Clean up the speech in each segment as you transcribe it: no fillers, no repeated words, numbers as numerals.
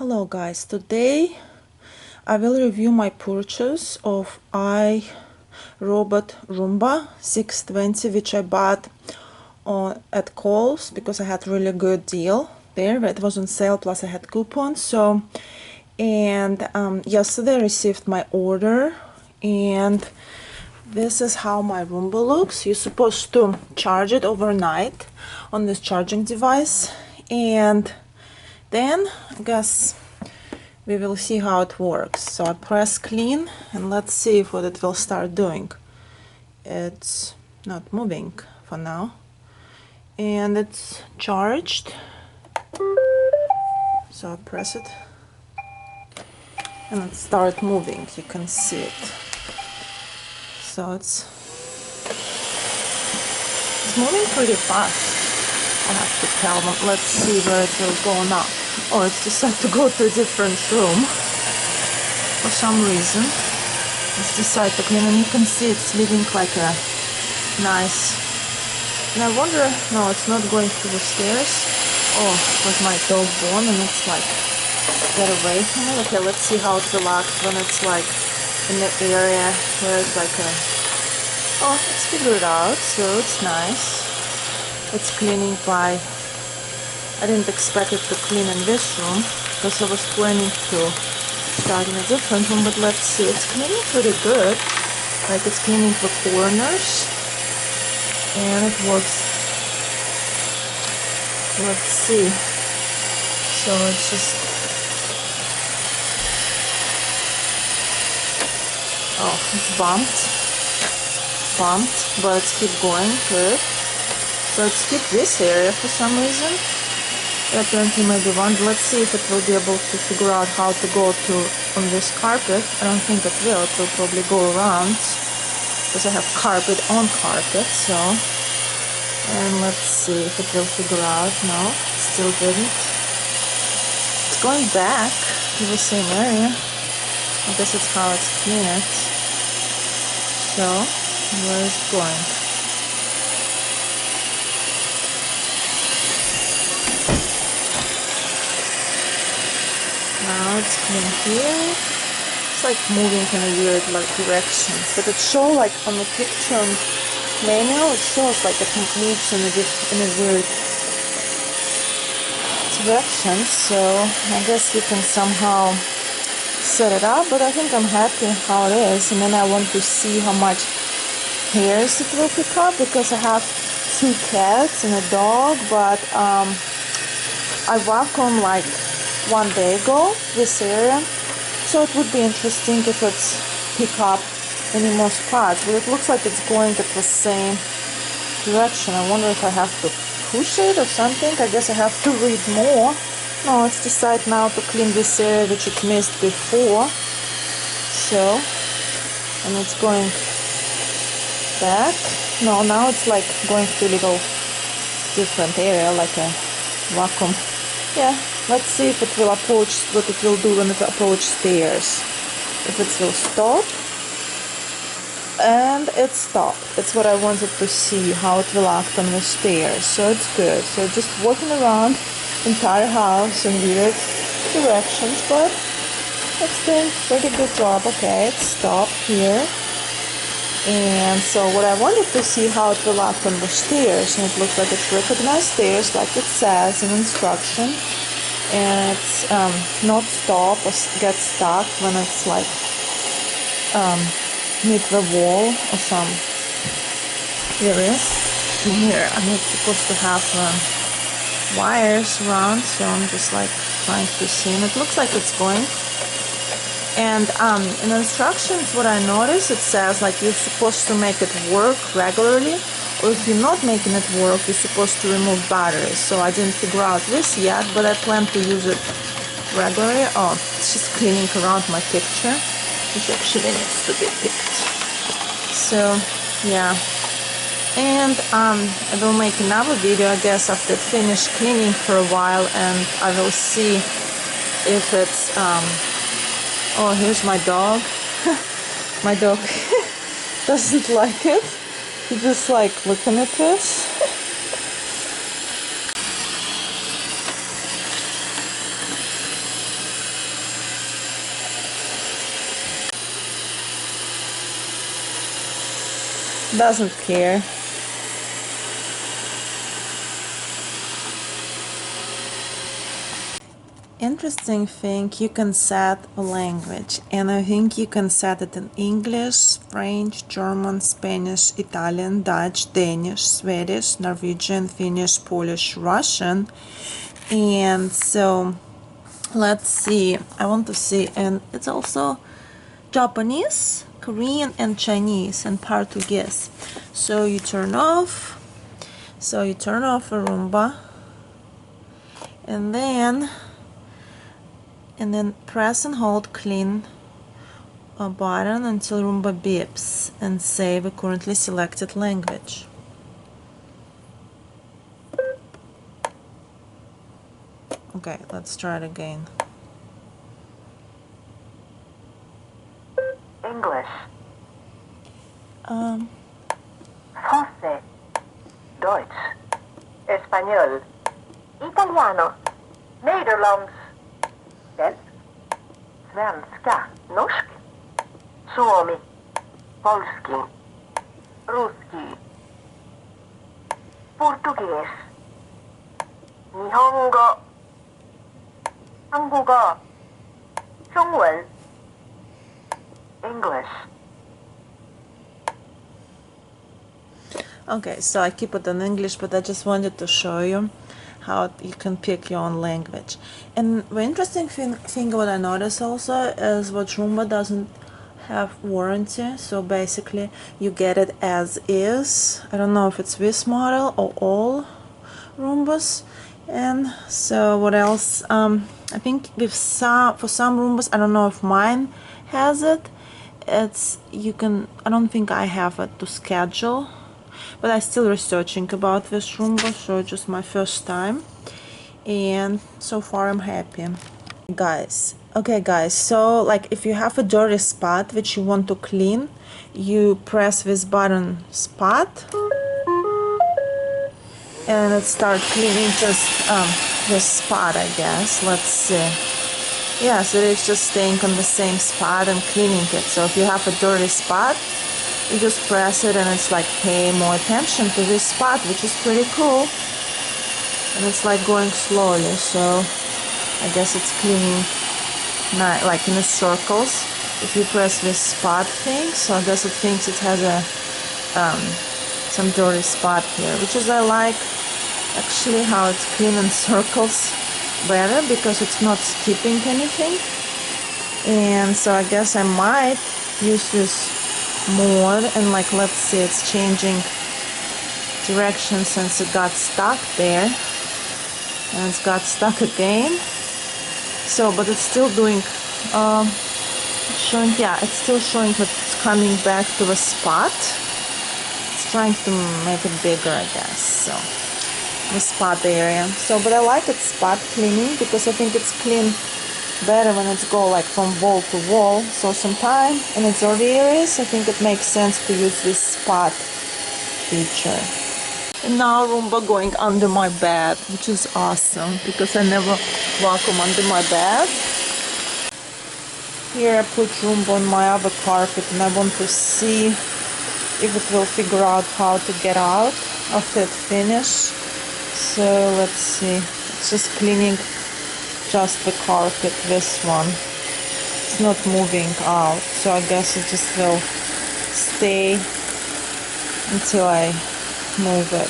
Hello guys, today I will review my purchase of IRobot Roomba 620, which I bought at Kohl's because I had really good deal there. It was on sale, plus I had coupons. Yesterday I received my order, and this is how my Roomba looks. You're supposed to charge it overnight on this charging device, and then I guess we will see how it works. So I press clean and let's see what it will start doing. It's not moving for now, and it's charged. So I press it and it starts moving. You can see it. So it's moving pretty fast, I have to tell them. Let's see where it will go now. Oh, it's decided to go to a different room for some reason. It's decided to clean, and you can see it's leaving like a nice. And I wonder, no, it's not going to the stairs. Oh, it was my dog born, and it's like get away from it. Okay, let's see how it will act when it's like in the area where it's like a. Oh, it's figured it out, so it's nice. It's cleaning by. I didn't expect it to clean in this room because I was planning to start in a different room, but let's see. It's cleaning pretty good. Like it's cleaning the corners, and it works. Let's see. So it's just. Oh, it's bumped, but it's keep going good. So it's keep this area for some reason. Apparently maybe one. Let's see if it will be able to figure out how to go to on this carpet. I don't think it will. It will probably go around because I have carpet on carpet. So, and let's see if it will figure out. No, still didn't. It's going back to the same area. I guess it's how it's clean it. So, where is it going? Now it's clean here. It's like moving in a weird like directions, but it shows like on the picture manual. It shows like it moves in a weird direction. So I guess you can somehow set it up. But I think I'm happy how it is. And then I want to see how much hairs it will pick up because I have 2 cats and a dog. But I vacuumed like 1 day ago this area, so it would be interesting if it's pick up any more spots, but it looks like it's going at the same direction. I wonder if I have to push it or something. I guess I have to read more. No, it's decided now to clean this area which it missed before. So, and it's going back. No, now it's like going to a little different area, like a vacuum. Yeah. Let's see if it will approach, what it will do when it approaches stairs. If it will stop. And it stopped. That's what I wanted to see, how it will act on the stairs. So it's good. So just walking around the entire house in weird directions, but it's doing a pretty good job. Okay, it stopped here. And so what I wanted to see how it will act on the stairs, and it looks like it's recognized stairs like it says in instruction. And it's not stop or get stuck when it's like hit the wall or some areas. And here I'm supposed to have wires around, so I'm just like trying to see, and it looks like it's going. And in instructions, what I noticed, it says like you're supposed to make it work regularly, or if you're not making it work, you're supposed to remove batteries. So I didn't figure out this yet, but I plan to use it regularly. Oh, it's just cleaning around my picture, which actually needs to be picked. So, yeah. And I will make another video, I guess, after I finish cleaning for a while, and I will see if it's... Oh, here's my dog. My dog doesn't like it. He's just like looking at this. doesn't care. Interesting thing, you can set a language, and I think you can set it in English, French, German, Spanish, Italian, Dutch, Danish, Swedish, Norwegian, Finnish, Polish, Russian. And so let's see, I want to see, and it's also Japanese, Korean, and Chinese, and Portuguese. So you turn off a Roomba, and then press and hold clean button until Roomba beeps and save a currently selected language. Okay, let's try it again. English. Français. Deutsch. Español. Italiano. Nederlands. Svenska, norsk, suomi, polski, ruski, portugues, nihongo, 한국어, 중文, English. Okay, so I keep it in English, but I just wanted to show you how you can pick your own language. And the interesting thing what I noticed also is what Roomba doesn't have warranty, so basically you get it as is. I don't know if it's this model or all Roombas. And so what else, I think with for some Roombas, I don't know if mine has it, it's I don't think I have it to schedule, but I'm still researching about this Roomba, so just my first time, and so far I'm happy. Okay guys, so like if you have a dirty spot which you want to clean, you press this button spot and it starts cleaning just this spot, I guess. Let's see. Yes, it is just staying on the same spot and cleaning it. So if you have a dirty spot, you just press it and it's like paying more attention to this spot, which is pretty cool. And it's like going slowly, so I guess it's cleaning like in the circles. If you press this spot thing, so I guess it thinks it has a some dirty spot here, which is I like actually how it's clean in circles better because it's not skipping anything. And so I guess I might use this more, and like let's see, it's changing direction since it got stuck there, and it's got stuck again. So but it's still doing showing, yeah, it's still showing that it's coming back to the spot. It's trying to make it bigger, I guess, so the spot area. So but I like it spot cleaning because I think it's clean better when it's go like from wall to wall. So sometimes in its dirty areas I think it makes sense to use this spot feature. And now Roomba going under my bed, which is awesome because I never vacuum under my bed. Here I put Roomba on my other carpet and I want to see if it will figure out how to get out after it finishes. So let's see, it's just cleaning just the carpet, this one. It's not moving out, so I guess it just will stay until I move it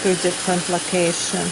to a different location.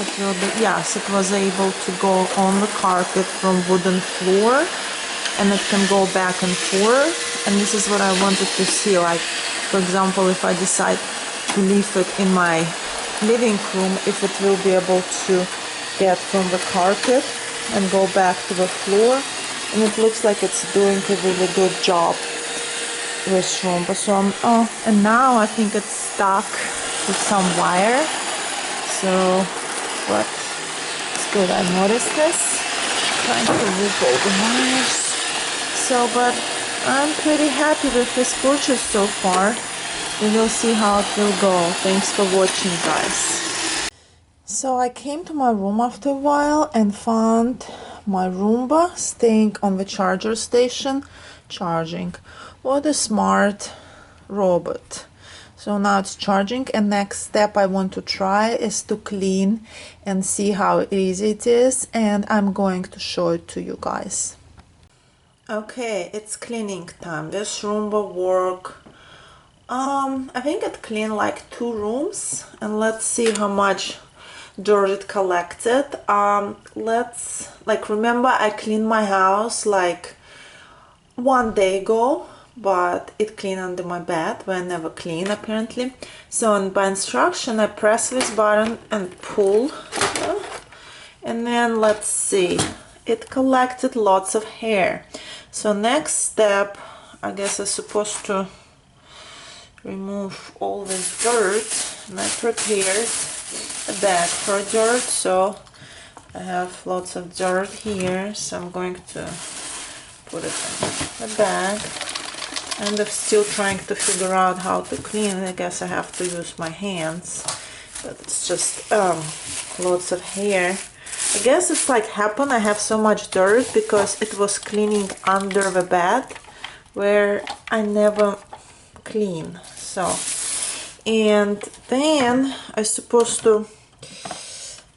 It will be, yes, it was able to go on the carpet from wooden floor, and it can go back and forth. And this is what I wanted to see, like for example if I decide to leave it in my living room, if it will be able to get from the carpet and go back to the floor. And it looks like it's doing a really good job with Roomba. So and now I think it's stuck with some wire, so but it's good. I noticed this, trying to remove all the wires. So but I'm pretty happy with this purchase so far. We will see how it will go. Thanks for watching, guys. So I came to my room after a while and found my Roomba staying on the charger station, charging. What a smart robot. So now it's charging, and next step I want to try is to clean and see how easy it is, and I'm going to show it to you guys. Okay, it's cleaning time. This Roomba work. I think it cleaned like 2 rooms, and let's see how much dirt it collected. Let's remember I cleaned my house like 1 day ago, but it cleaned under my bed where I never clean apparently. So by instruction I press this button and pull, and then let's see, it collected lots of hair. So next step, I guess I'm supposed to remove all this dirt, and I prepared a bag for dirt, so I have lots of dirt here, so I'm going to put it in the bag. And I'm still trying to figure out how to clean it. I guess I have to use my hands, but it's just lots of hair. I guess it's like happened, I have so much dirt because it was cleaning under the bed where I never clean. So, and then I'm supposed to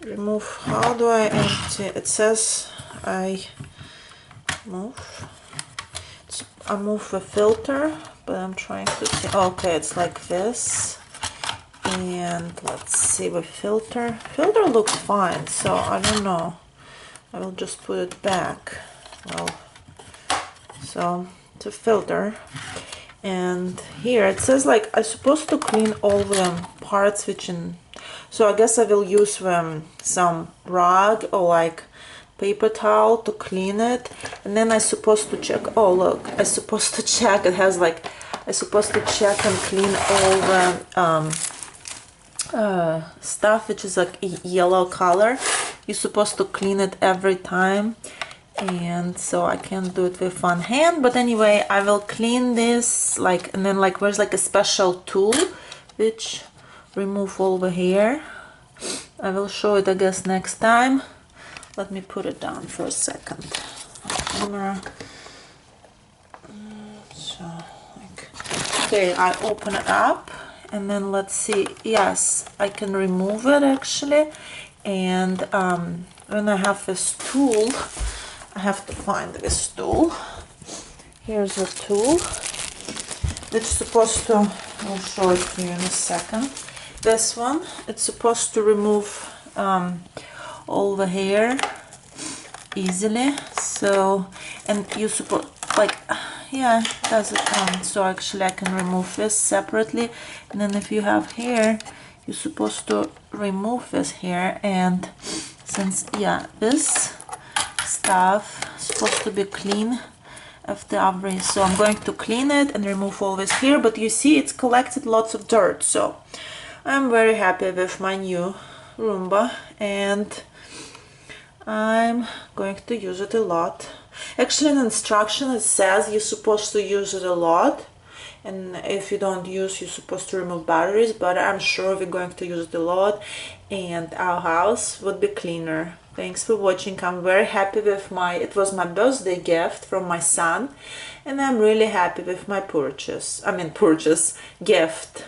remove, how do I empty? It says I move the filter, but I'm trying to see. Okay, it's like this. And let's see, the filter looks fine, so I don't know, I will just put it back. Well, so it's a filter, and here it says like I'm supposed to clean all the parts which in, so I guess I will use some rag or like paper towel to clean it, and then I'm supposed to check, oh look, I'm supposed to check, it has like, I'm supposed to check and clean all the stuff which is like yellow color. You're supposed to clean it every time, and so I can't do it with one hand, but anyway I will clean this like, and then like there's like a special tool which remove all the hair. I will show it I guess next time. Let me put it down for a second. Camera. So like, okay, I open it up, and then let's see, yes, I can remove it actually. And when I have this tool, I have to find this tool. Here's a tool. It's supposed to, I'll show it to you in a second. This one, it's supposed to remove all the hair easily. So, and you suppose like, yeah, it does it. So actually I can remove this separately, and then if you have hair, you're supposed to remove this hair. And since, yeah, this stuff is supposed to be clean after every, so I'm going to clean it and remove all this hair. But you see it's collected lots of dirt, so I'm very happy with my new Roomba, and I'm going to use it a lot. Actually in instruction it says you're supposed to use it a lot, and if you don't use, you're supposed to remove batteries, but I'm sure we're going to use it a lot and our house would be cleaner. Thanks for watching. I'm very happy with my, it was my birthday gift from my son, and I'm really happy with my gift.